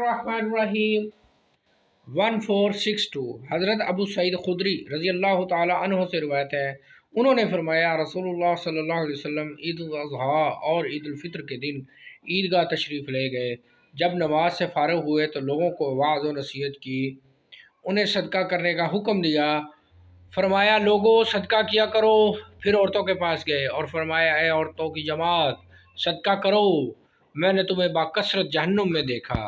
बिस्मिल्लाहिर्रहमानिर्रहीम। 1462 हज़रत अबू सईद खुदरी रज़ी अल्लाह ताला अन्हो से रिवायत है, उन्होंने फरमाया रसूलुल्लाह सल्लल्लाहु अलैहि वसल्लम ईद उल अज़हा और ईद उल फितर के दिन ईदगाह तशरीफ़ ले गए। जब नमाज से फ़ारिग हुए तो लोगों को वाज़ और नसीहत की, उन्हें सदका करने का हुक्म दिया। फरमाया लोगों सदका किया करो। फिर औरतों के पास गए और फरमाया ए औरतों की जमात, सदका करो, मैंने तुम्हें बाकसरत जहन्नुम में देखा।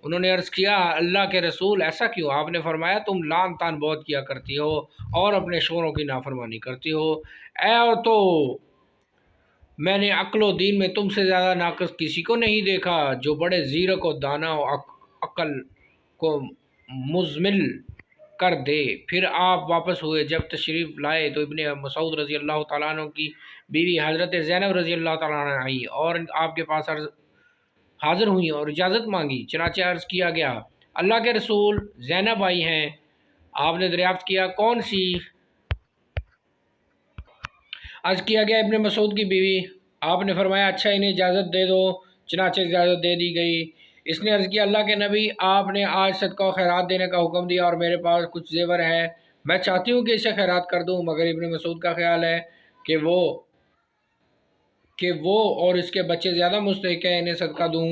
उन्होंने अर्ज़ किया अल्लाह के रसूल ऐसा क्यों? आपने फरमाया तुम लान तान बहुत किया करती हो और अपने शोरों की नाफरमानी करती हो। ए औरतों, मैंने अक्ल व दीन में तुमसे ज़्यादा नाक़िस किसी को नहीं देखा जो बड़े ज़ीरक व दाना व अक्ल को मुज़मिल कर दे। फिर आप वापस हुए। जब तशरीफ़ लाए तो इब्ने मसूद रज़ी अल्लाह तआला अन्हु की बीवी हज़रत ज़ैनब रज़ी अल्लाह तआला अन्हा आई और आपके पास हाज़िर हुई और इजाज़त मांगी। चनाचे अर्ज़ किया गया अल्लाह के रसूल ज़ैनब आई हैं। आपने दरियाफ़्त किया कौन सी? अर्ज़ किया गया इब्ने मसूद की बीवी। आपने फरमाया अच्छा इन्हें इजाज़त दे दो। चनाचे इजाज़त दे दी गई। इसने अर्ज़ किया अल्लाह के नबी, आपने आज सदका खैरात देने का हुक्म दिया और मेरे पास कुछ ज़ेवर है, मैं चाहती हूँ कि इसे खैरात कर दूँ, मगर इब्ने मसूद का ख्याल है कि वो और इसके बच्चे ज़्यादा मुस्तहिक़ हैं, इन्हें सदका दूँ।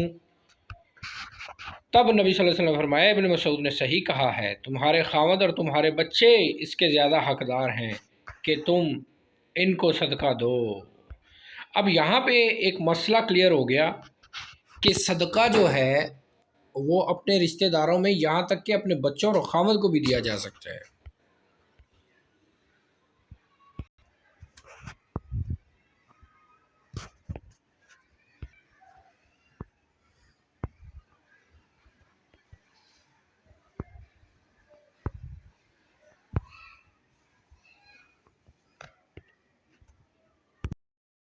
तब नबी सल्लल्लाहु अलैहि वसल्लम ने फरमाया इब्ने मसूद ने सही कहा है, तुम्हारे खावंद और तुम्हारे बच्चे इसके ज़्यादा हकदार हैं कि तुम इनको सदका दो। अब यहाँ पे एक मसला क्लियर हो गया कि सदका जो है वो अपने रिश्तेदारों में, यहाँ तक कि अपने बच्चों और खावंद को भी दिया जा सकता है।